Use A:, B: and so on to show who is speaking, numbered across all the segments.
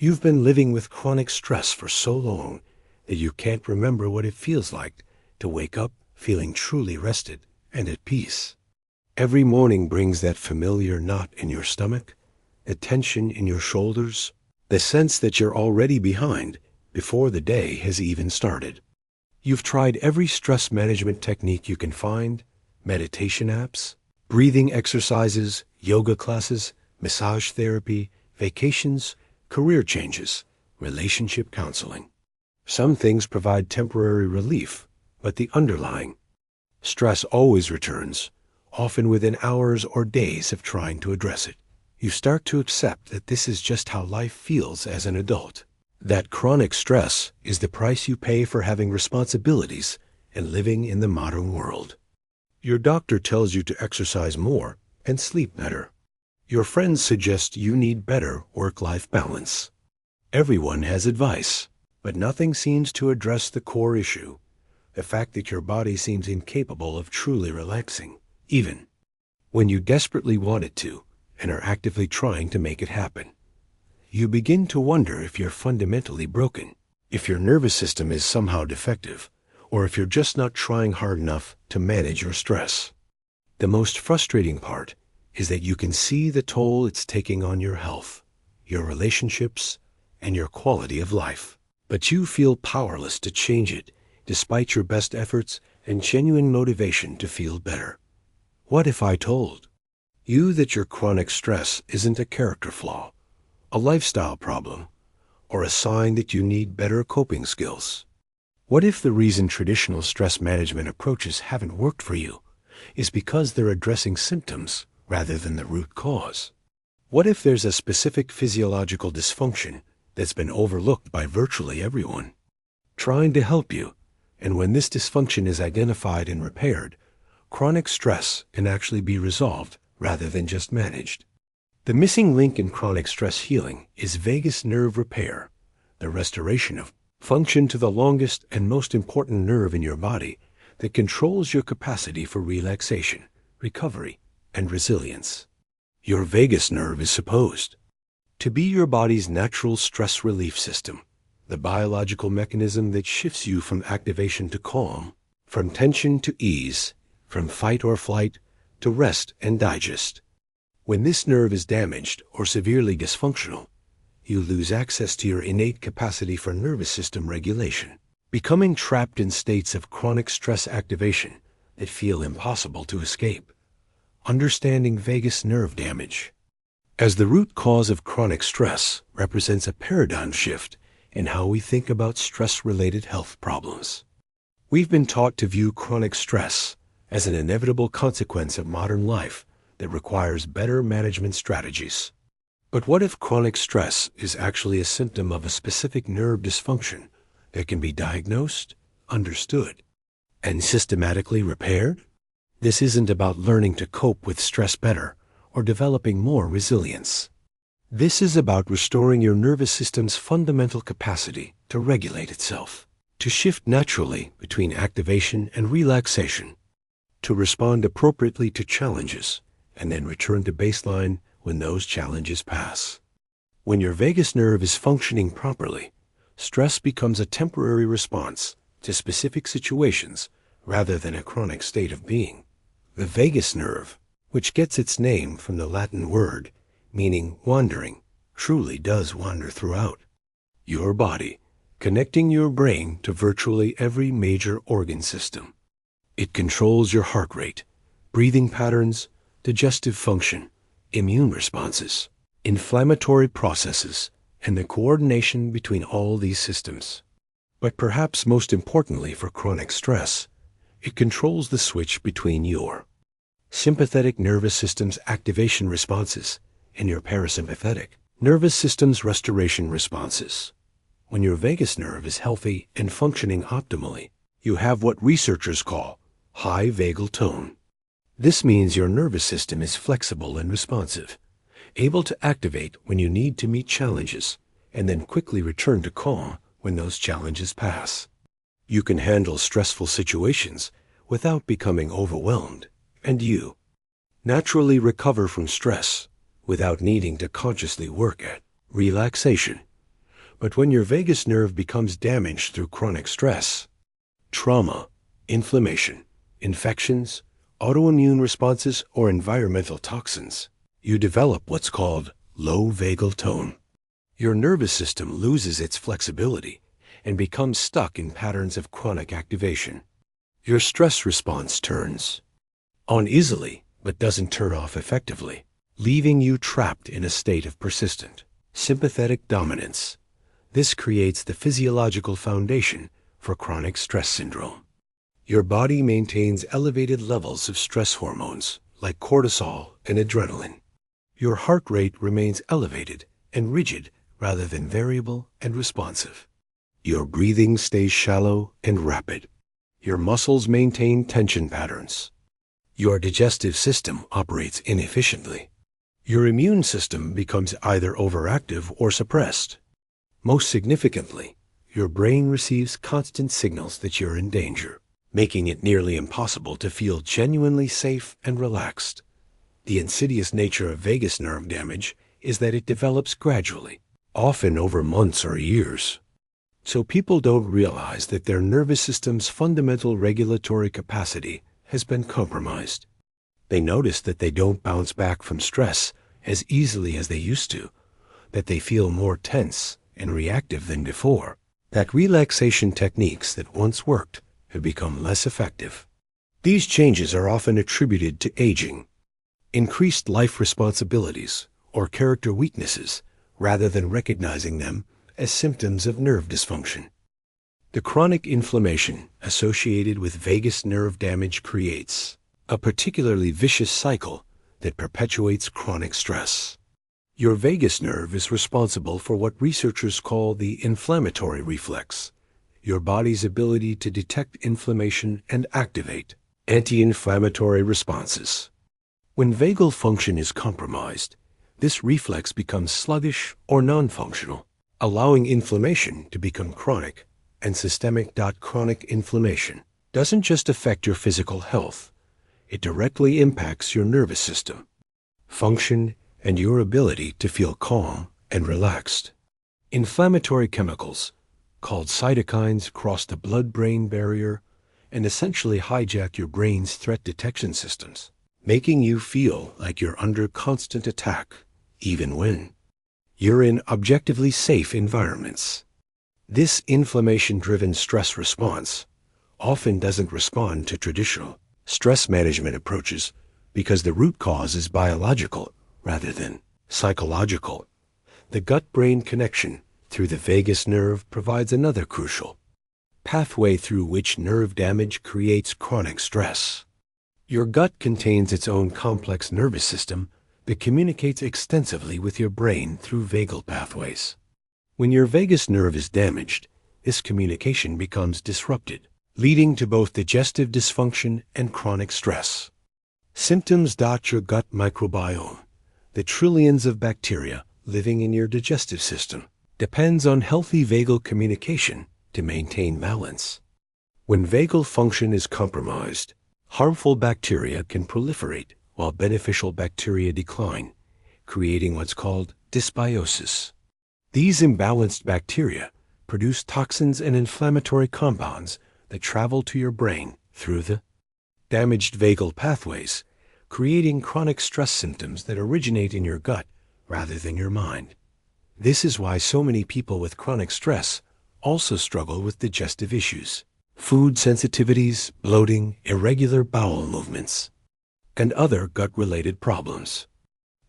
A: You've been living with chronic stress for so long that you can't remember what it feels like to wake up feeling truly rested and at peace. Every morning brings that familiar knot in your stomach, the tension in your shoulders, the sense that you're already behind before the day has even started. You've tried every stress management technique you can find, meditation apps, breathing exercises, yoga classes, massage therapy, vacations, career changes, relationship counseling. Some things provide temporary relief, but the underlying stress always returns, often within hours or days of trying to address it. You start to accept that this is just how life feels as an adult. That chronic stress is the price you pay for having responsibilities and living in the modern world. Your doctor tells you to exercise more and sleep better. Your friends suggest you need better work-life balance. Everyone has advice, but nothing seems to address the core issue, the fact that your body seems incapable of truly relaxing, even when you desperately want it to and are actively trying to make it happen. You begin to wonder if you're fundamentally broken, if your nervous system is somehow defective, or if you're just not trying hard enough to manage your stress. The most frustrating part is that you can see the toll it's taking on your health, your relationships, and your quality of life. But you feel powerless to change it, despite your best efforts and genuine motivation to feel better. What if I told you that your chronic stress isn't a character flaw, a lifestyle problem, or a sign that you need better coping skills? What if the reason traditional stress management approaches haven't worked for you is because they're addressing symptoms rather than the root cause? What if there's a specific physiological dysfunction that's been overlooked by virtually everyone trying to help you, and when this dysfunction is identified and repaired, chronic stress can actually be resolved rather than just managed? The missing link in chronic stress healing is vagus nerve repair, the restoration of function to the longest and most important nerve in your body that controls your capacity for relaxation, recovery, and resilience. Your vagus nerve is supposed to be your body's natural stress relief system, the biological mechanism that shifts you from activation to calm, from tension to ease, from fight or flight to rest and digest. When this nerve is damaged or severely dysfunctional, you lose access to your innate capacity for nervous system regulation, becoming trapped in states of chronic stress activation that feel impossible to escape. Understanding vagus nerve damage as the root cause of chronic stress represents a paradigm shift in how we think about stress-related health problems. We've been taught to view chronic stress as an inevitable consequence of modern life that requires better management strategies. But what if chronic stress is actually a symptom of a specific nerve dysfunction that can be diagnosed, understood, and systematically repaired? This isn't about learning to cope with stress better or developing more resilience. This is about restoring your nervous system's fundamental capacity to regulate itself, to shift naturally between activation and relaxation, to respond appropriately to challenges, and then return to baseline when those challenges pass. When your vagus nerve is functioning properly, stress becomes a temporary response to specific situations rather than a chronic state of being. The vagus nerve, which gets its name from the Latin word meaning wandering, truly does wander throughout your body, connecting your brain to virtually every major organ system. It controls your heart rate, breathing patterns, digestive function, immune responses, inflammatory processes, and the coordination between all these systems. But perhaps most importantly for chronic stress, it controls the switch between your sympathetic nervous system's activation responses and your parasympathetic nervous system's restoration responses. When your vagus nerve is healthy and functioning optimally, you have what researchers call high vagal tone. This means your nervous system is flexible and responsive, able to activate when you need to meet challenges, and then quickly return to calm when those challenges pass. You can handle stressful situations without becoming overwhelmed, and you naturally recover from stress without needing to consciously work at relaxation. But when your vagus nerve becomes damaged through chronic stress, trauma, inflammation, infections, autoimmune responses, or environmental toxins, you develop what's called low vagal tone. Your nervous system loses its flexibility and becomes stuck in patterns of chronic activation. Your stress response turns on easily but doesn't turn off effectively, leaving you trapped in a state of persistent sympathetic dominance. This creates the physiological foundation for chronic stress syndrome. Your body maintains elevated levels of stress hormones like cortisol and adrenaline. Your heart rate remains elevated and rigid rather than variable and responsive. Your breathing stays shallow and rapid. Your muscles maintain tension patterns. Your digestive system operates inefficiently. Your immune system becomes either overactive or suppressed. Most significantly, your brain receives constant signals that you're in danger, making it nearly impossible to feel genuinely safe and relaxed. The insidious nature of vagus nerve damage is that it develops gradually, often over months or years. So people don't realize that their nervous system's fundamental regulatory capacity has been compromised. They notice that they don't bounce back from stress as easily as they used to, that they feel more tense and reactive than before, that relaxation techniques that once worked have become less effective. These changes are often attributed to aging, increased life responsibilities, or character weaknesses, rather than recognizing them as symptoms of nerve dysfunction. The chronic inflammation associated with vagus nerve damage creates a particularly vicious cycle that perpetuates chronic stress. Your vagus nerve is responsible for what researchers call the inflammatory reflex, your body's ability to detect inflammation and activate anti-inflammatory responses. When vagal function is compromised, this reflex becomes sluggish or non-functional, allowing inflammation to become chronic and systemic. Chronic inflammation doesn't just affect your physical health, it directly impacts your nervous system, function, and your ability to feel calm and relaxed. Inflammatory chemicals, called cytokines, cross the blood-brain barrier and essentially hijack your brain's threat detection systems, making you feel like you're under constant attack, even when you're in objectively safe environments. This inflammation-driven stress response often doesn't respond to traditional stress management approaches because the root cause is biological rather than psychological. The gut-brain connection through the vagus nerve provides another crucial pathway through which nerve damage creates chronic stress. Your gut contains its own complex nervous system that communicates extensively with your brain through vagal pathways. When your vagus nerve is damaged, this communication becomes disrupted, leading to both digestive dysfunction and chronic stress. Symptoms. Your gut microbiome, the trillions of bacteria living in your digestive system, depends on healthy vagal communication to maintain balance. When vagal function is compromised, harmful bacteria can proliferate while beneficial bacteria decline, creating what's called dysbiosis. These imbalanced bacteria produce toxins and inflammatory compounds that travel to your brain through the damaged vagal pathways, creating chronic stress symptoms that originate in your gut rather than your mind. This is why so many people with chronic stress also struggle with digestive issues, food sensitivities, bloating, irregular bowel movements, and other gut-related problems.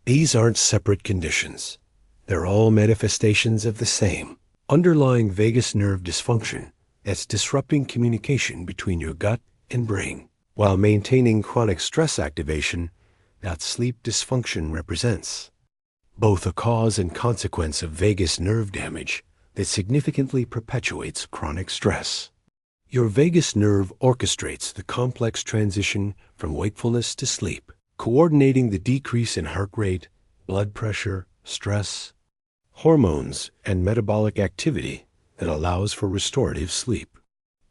A: These aren't separate conditions. They're all manifestations of the same underlying vagus nerve dysfunction that's disrupting communication between your gut and brain, while maintaining chronic stress activation that sleep dysfunction represents. Both a cause and consequence of vagus nerve damage that significantly perpetuates chronic stress. Your vagus nerve orchestrates the complex transition from wakefulness to sleep, coordinating the decrease in heart rate, blood pressure, stress, hormones, and metabolic activity that allows for restorative sleep.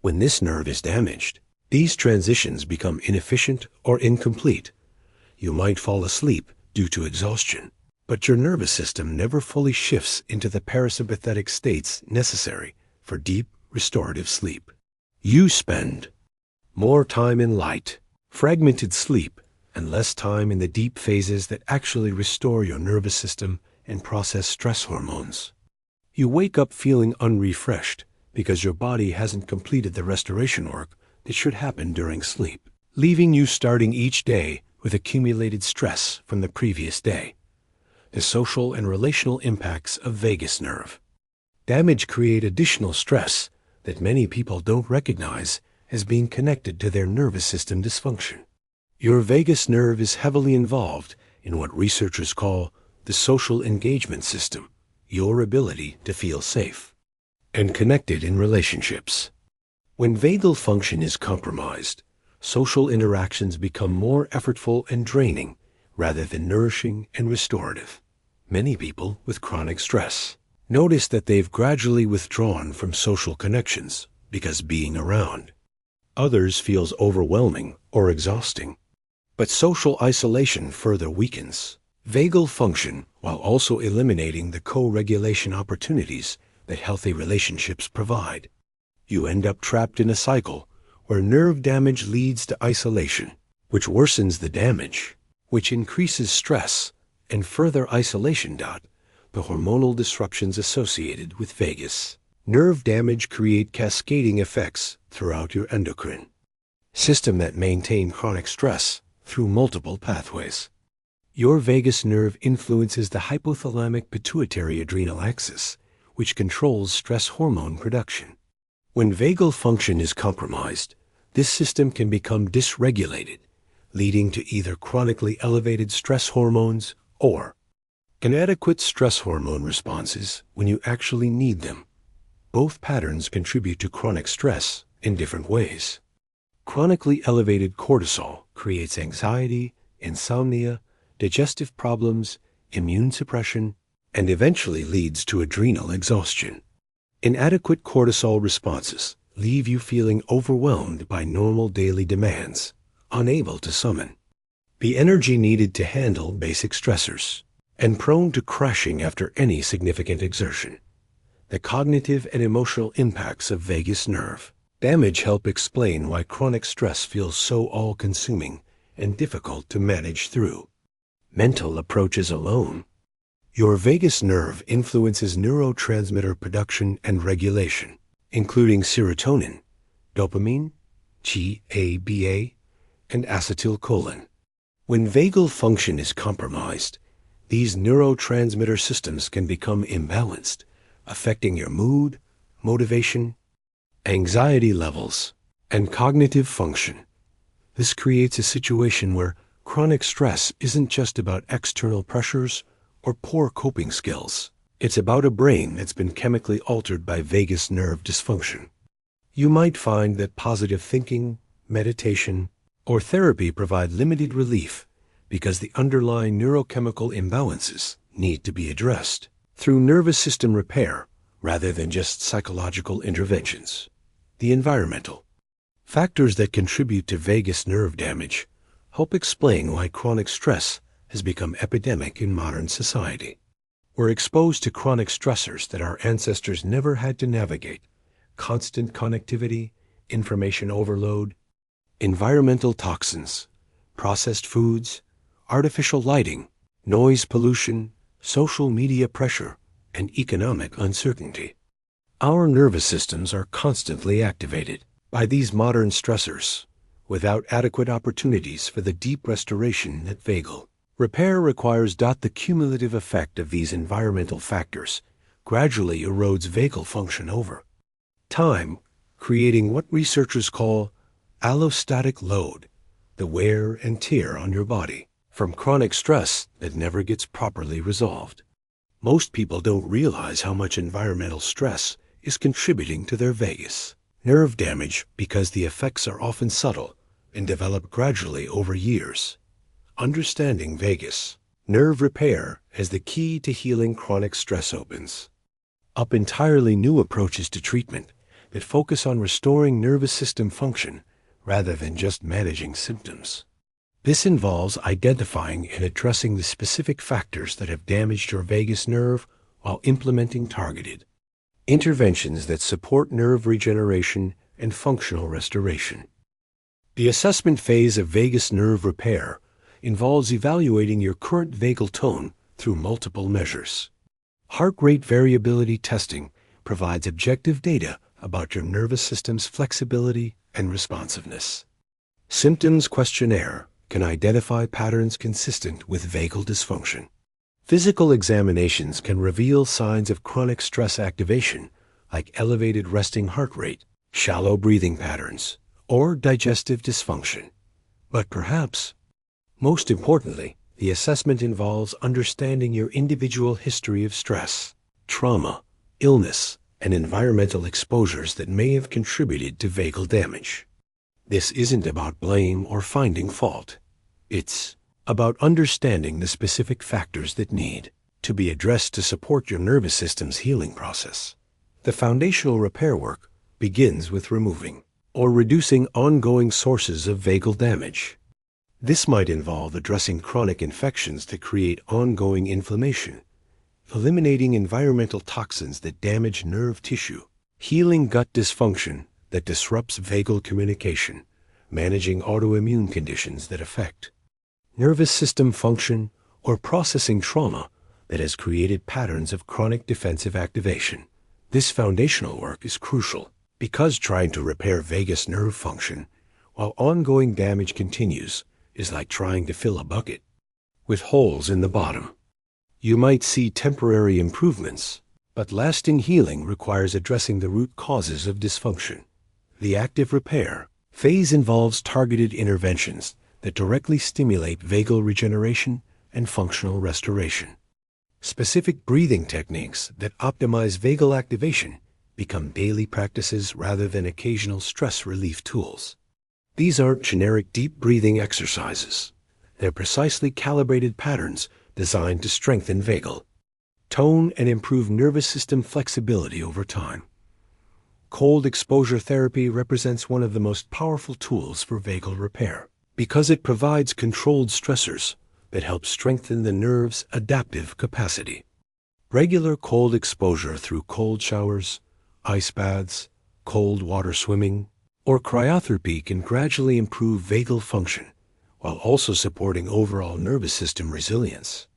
A: When this nerve is damaged, these transitions become inefficient or incomplete. You might fall asleep due to exhaustion, But your nervous system never fully shifts into the parasympathetic states necessary for deep, restorative sleep. You spend more time in light, fragmented sleep, and less time in the deep phases that actually restore your nervous system and process stress hormones. You wake up feeling unrefreshed because your body hasn't completed the restoration work that should happen during sleep, leaving you starting each day with accumulated stress from the previous day. The social and relational impacts of vagus nerve damage create additional stress that many people don't recognize as being connected to their nervous system dysfunction. Your vagus nerve is heavily involved in what researchers call the social engagement system, your ability to feel safe and connected in relationships. When vagal function is compromised, social interactions become more effortful and draining rather than nourishing and restorative. Many people with chronic stress notice that they've gradually withdrawn from social connections because being around others feels overwhelming or exhausting. But social isolation further weakens vagal function while also eliminating the co-regulation opportunities that healthy relationships provide. You end up trapped in a cycle where nerve damage leads to isolation, which worsens the damage, which increases stress, and further isolation. The hormonal disruptions associated with vagus nerve damage create cascading effects throughout your endocrine system that maintain chronic stress through multiple pathways. Your vagus nerve influences the hypothalamic pituitary adrenal axis, which controls stress hormone production. When vagal function is compromised, this system can become dysregulated, leading to either chronically elevated stress hormones or inadequate stress hormone responses when you actually need them. Both patterns contribute to chronic stress in different ways. Chronically elevated cortisol creates anxiety, insomnia, digestive problems, immune suppression, and eventually leads to adrenal exhaustion. Inadequate cortisol responses leave you feeling overwhelmed by normal daily demands, unable to summon the energy needed to handle basic stressors, and prone to crashing after any significant exertion. The cognitive and emotional impacts of vagus nerve damage help explain why chronic stress feels so all-consuming and difficult to manage through mental approaches alone. Your vagus nerve influences neurotransmitter production and regulation, including serotonin, dopamine, GABA, and acetylcholine. When vagal function is compromised, these neurotransmitter systems can become imbalanced, affecting your mood, motivation, anxiety levels, and cognitive function. This creates a situation where chronic stress isn't just about external pressures or poor coping skills. It's about a brain that's been chemically altered by vagus nerve dysfunction. You might find that positive thinking, meditation, or therapy provide limited relief because the underlying neurochemical imbalances need to be addressed through nervous system repair rather than just psychological interventions. The environmental factors that contribute to vagus nerve damage help explain why chronic stress has become epidemic in modern society. We're exposed to chronic stressors that our ancestors never had to navigate: constant connectivity, information overload, environmental toxins, processed foods, artificial lighting, noise pollution, social media pressure, and economic uncertainty. Our nervous systems are constantly activated by these modern stressors without adequate opportunities for the deep restoration that vagal repair requires. The cumulative effect of these environmental factors gradually erodes vagal function over time, creating what researchers call allostatic load, the wear and tear on your body from chronic stress that never gets properly resolved. Most people don't realize how much environmental stress is contributing to their vagus nerve damage because the effects are often subtle and develop gradually over years. Understanding vagus nerve repair as the key to healing chronic stress opens up entirely new approaches to treatment that focus on restoring nervous system function rather than just managing symptoms. This involves identifying and addressing the specific factors that have damaged your vagus nerve while implementing targeted interventions that support nerve regeneration and functional restoration. The assessment phase of vagus nerve repair involves evaluating your current vagal tone through multiple measures. Heart rate variability testing provides objective data about your nervous system's flexibility and responsiveness. Symptoms questionnaire can identify patterns consistent with vagal dysfunction. Physical examinations can reveal signs of chronic stress activation, like elevated resting heart rate, shallow breathing patterns, or digestive dysfunction. But perhaps, most importantly, the assessment involves understanding your individual history of stress, trauma, illness, and environmental exposures that may have contributed to vagal damage. This isn't about blame or finding fault. It's about understanding the specific factors that need to be addressed to support your nervous system's healing process. The foundational repair work begins with removing or reducing ongoing sources of vagal damage. This might involve addressing chronic infections that create ongoing inflammation, eliminating environmental toxins that damage nerve tissue, healing gut dysfunction that disrupts vagal communication, managing autoimmune conditions that affect nervous system function, or processing trauma that has created patterns of chronic defensive activation. This foundational work is crucial because trying to repair vagus nerve function while ongoing damage continues is like trying to fill a bucket with holes in the bottom. You might see temporary improvements, but lasting healing requires addressing the root causes of dysfunction. The active repair phase involves targeted interventions that directly stimulate vagal regeneration and functional restoration. Specific breathing techniques that optimize vagal activation become daily practices rather than occasional stress relief tools. These aren't generic deep breathing exercises. They're precisely calibrated patterns designed to strengthen vagal tone and improve nervous system flexibility over time. Cold exposure therapy represents one of the most powerful tools for vagal repair because it provides controlled stressors that help strengthen the nerve's adaptive capacity. Regular cold exposure through cold showers, ice baths, cold water swimming, or cryotherapy can gradually improve vagal function while also supporting overall nervous system resilience.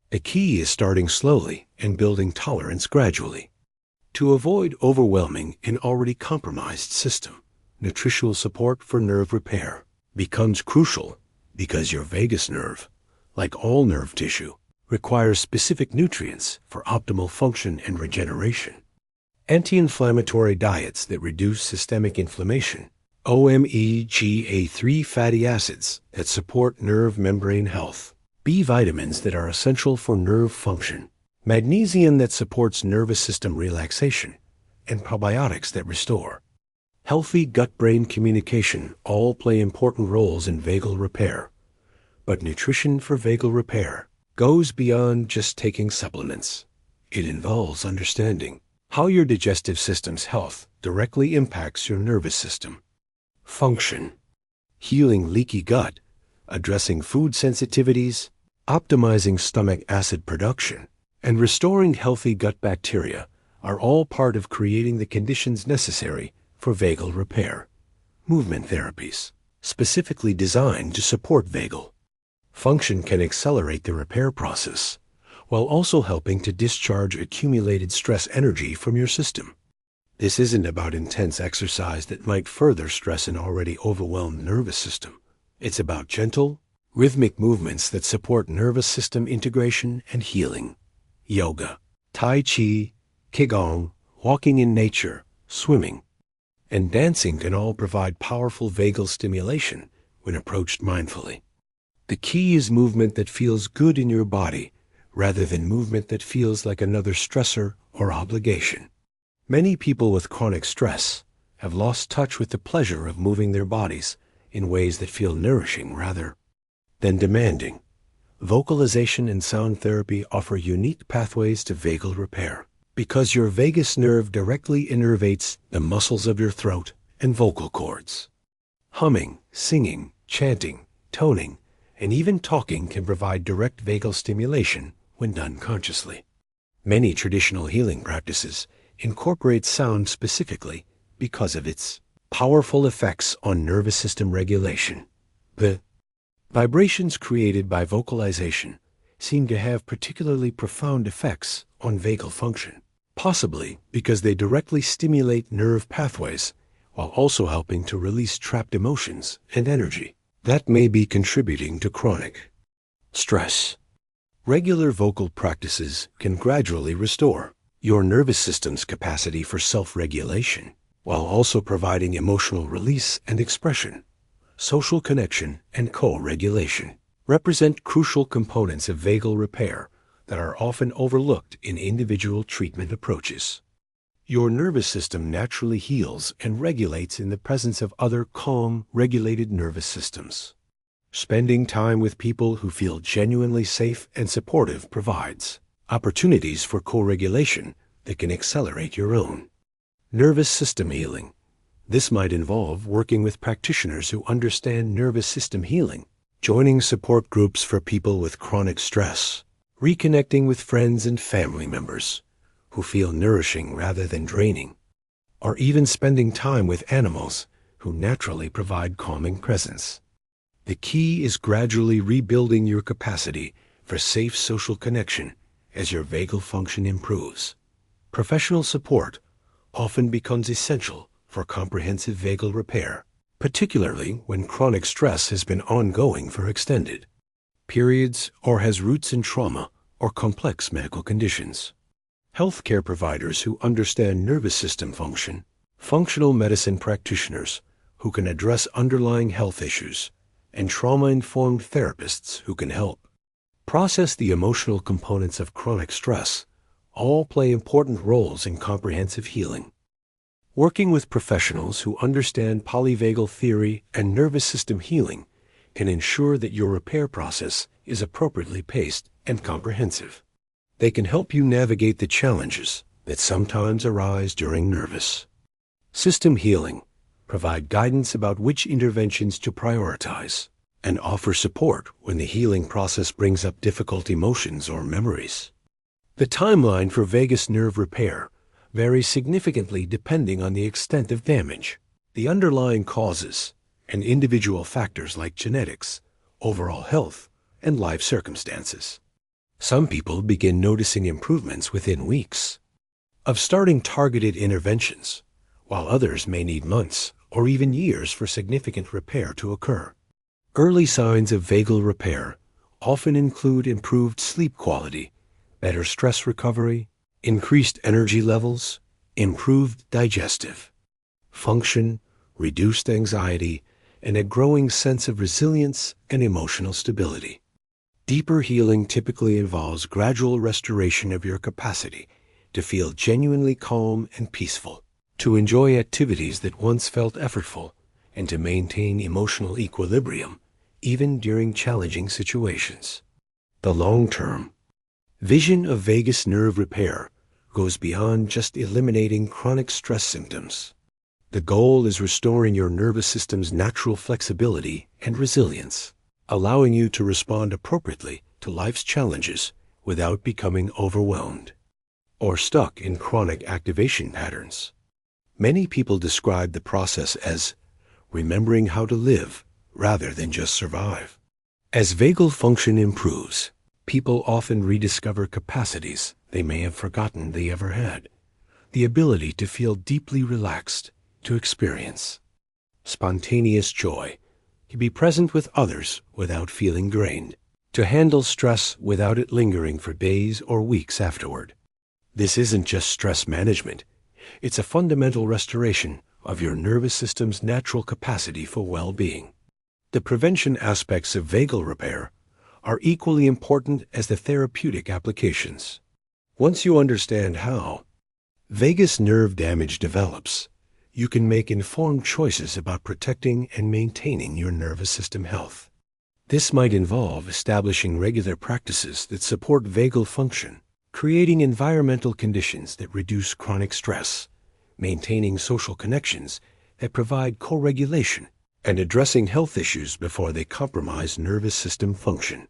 A: The key is starting slowly and building tolerance gradually. To avoid overwhelming an already compromised system, nutritional support for nerve repair becomes crucial because your vagus nerve, like all nerve tissue, requires specific nutrients for optimal function and regeneration. Anti-inflammatory diets that reduce systemic inflammation, omega-3 fatty acids that support nerve membrane health, B vitamins that are essential for nerve function, magnesium that supports nervous system relaxation, and probiotics that restore healthy gut-brain communication all play important roles in vagal repair. But nutrition for vagal repair goes beyond just taking supplements. It involves understanding how your digestive system's health directly impacts your nervous system function, healing leaky gut, addressing food sensitivities, optimizing stomach acid production, and restoring healthy gut bacteria are all part of creating the conditions necessary for vagal repair. Movement therapies, specifically designed to support vagal function, can accelerate the repair process while also helping to discharge accumulated stress energy from your system. This isn't about intense exercise that might further stress an already overwhelmed nervous system. It's about gentle, rhythmic movements that support nervous system integration and healing. Yoga, Tai Chi, Qigong, walking in nature, swimming, and dancing can all provide powerful vagal stimulation when approached mindfully. The key is movement that feels good in your body rather than movement that feels like another stressor or obligation. Many people with chronic stress have lost touch with the pleasure of moving their bodies in ways that feel nourishing rather than demanding. Vocalization and sound therapy offer unique pathways to vagal repair because your vagus nerve directly innervates the muscles of your throat and vocal cords. Humming, singing, chanting, toning, and even talking can provide direct vagal stimulation when done consciously. Many traditional healing practices incorporate sound specifically because of its powerful effects on nervous system regulation. The vibrations created by vocalization seem to have particularly profound effects on vagal function, possibly because they directly stimulate nerve pathways while also helping to release trapped emotions and energy that may be contributing to chronic stress. Regular vocal practices can gradually restore your nervous system's capacity for self-regulation while also providing emotional release and expression. Social connection and co-regulation represent crucial components of vagal repair that are often overlooked in individual treatment approaches. Your nervous system naturally heals and regulates in the presence of other calm, regulated nervous systems. Spending time with people who feel genuinely safe and supportive provides opportunities for co-regulation that can accelerate your own nervous system healing. This might involve working with practitioners who understand nervous system healing, joining support groups for people with chronic stress, reconnecting with friends and family members who feel nourishing rather than draining, or even spending time with animals who naturally provide calming presence. The key is gradually rebuilding your capacity for safe social connection as your vagal function improves. Professional support often becomes essential for comprehensive vagal repair, particularly when chronic stress has been ongoing for extended periods or has roots in trauma or complex medical conditions. Healthcare providers who understand nervous system function, functional medicine practitioners who can address underlying health issues, and trauma-informed therapists who can help process the emotional components of chronic stress all play important roles in comprehensive healing. Working with professionals who understand polyvagal theory and nervous system healing can ensure that your repair process is appropriately paced and comprehensive. They can help you navigate the challenges that sometimes arise during nervous system healing, provide guidance about which interventions to prioritize, and offer support when the healing process brings up difficult emotions or memories. The timeline for vagus nerve repair varies significantly depending on the extent of damage, the underlying causes, and individual factors like genetics, overall health, and life circumstances. Some people begin noticing improvements within weeks of starting targeted interventions, while others may need months or even years for significant repair to occur. Early signs of vagal repair often include improved sleep quality, better stress recovery, increased energy levels, improved digestive function, reduced anxiety, and a growing sense of resilience and emotional stability. Deeper healing typically involves gradual restoration of your capacity to feel genuinely calm and peaceful, to enjoy activities that once felt effortful, and to maintain emotional equilibrium even during challenging situations. The long-term vision of vagus nerve repair goes beyond just eliminating chronic stress symptoms. The goal is restoring your nervous system's natural flexibility and resilience, allowing you to respond appropriately to life's challenges without becoming overwhelmed or stuck in chronic activation patterns. Many people describe the process as remembering how to live rather than just survive. As vagal function improves, people often rediscover capacities they may have forgotten they ever had. The ability to feel deeply relaxed, to experience spontaneous joy, to be present with others without feeling drained, to handle stress without it lingering for days or weeks afterward. This isn't just stress management. It's a fundamental restoration of your nervous system's natural capacity for well-being. The prevention aspects of vagal repair are equally important as the therapeutic applications. Once you understand how vagus nerve damage develops, you can make informed choices about protecting and maintaining your nervous system health. This might involve establishing regular practices that support vagal function, creating environmental conditions that reduce chronic stress, maintaining social connections that provide co-regulation, and addressing health issues before they compromise nervous system function.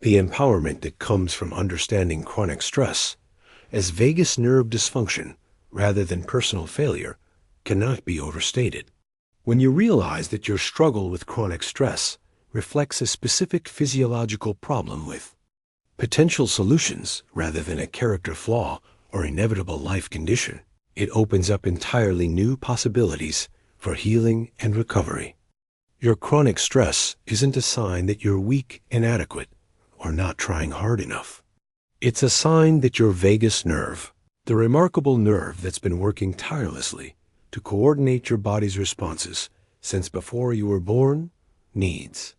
A: The empowerment that comes from understanding chronic stress as vagus nerve dysfunction rather than personal failure cannot be overstated. When you realize that your struggle with chronic stress reflects a specific physiological problem with potential solutions rather than a character flaw or inevitable life condition, it opens up entirely new possibilities for healing and recovery. Your chronic stress isn't a sign that you're weak, inadequate, or not trying hard enough. It's a sign that your vagus nerve, the remarkable nerve that's been working tirelessly to coordinate your body's responses since before you were born, needs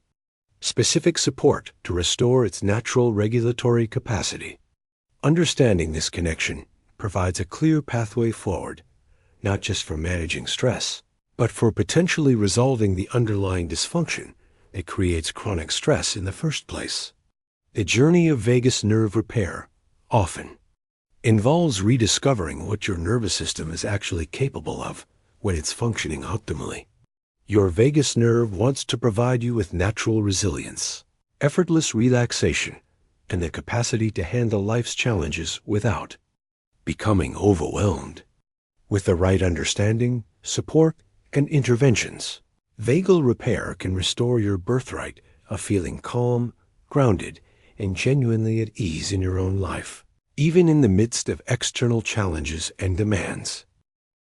A: specific support to restore its natural regulatory capacity. Understanding this connection provides a clear pathway forward, not just for managing stress, but for potentially resolving the underlying dysfunction that creates chronic stress in the first place. The journey of vagus nerve repair often involves rediscovering what your nervous system is actually capable of when it's functioning optimally. Your vagus nerve wants to provide you with natural resilience, effortless relaxation, and the capacity to handle life's challenges without becoming overwhelmed. With the right understanding, support, and interventions, vagal repair can restore your birthright of feeling calm, grounded, and genuinely at ease in your own life, even in the midst of external challenges and demands.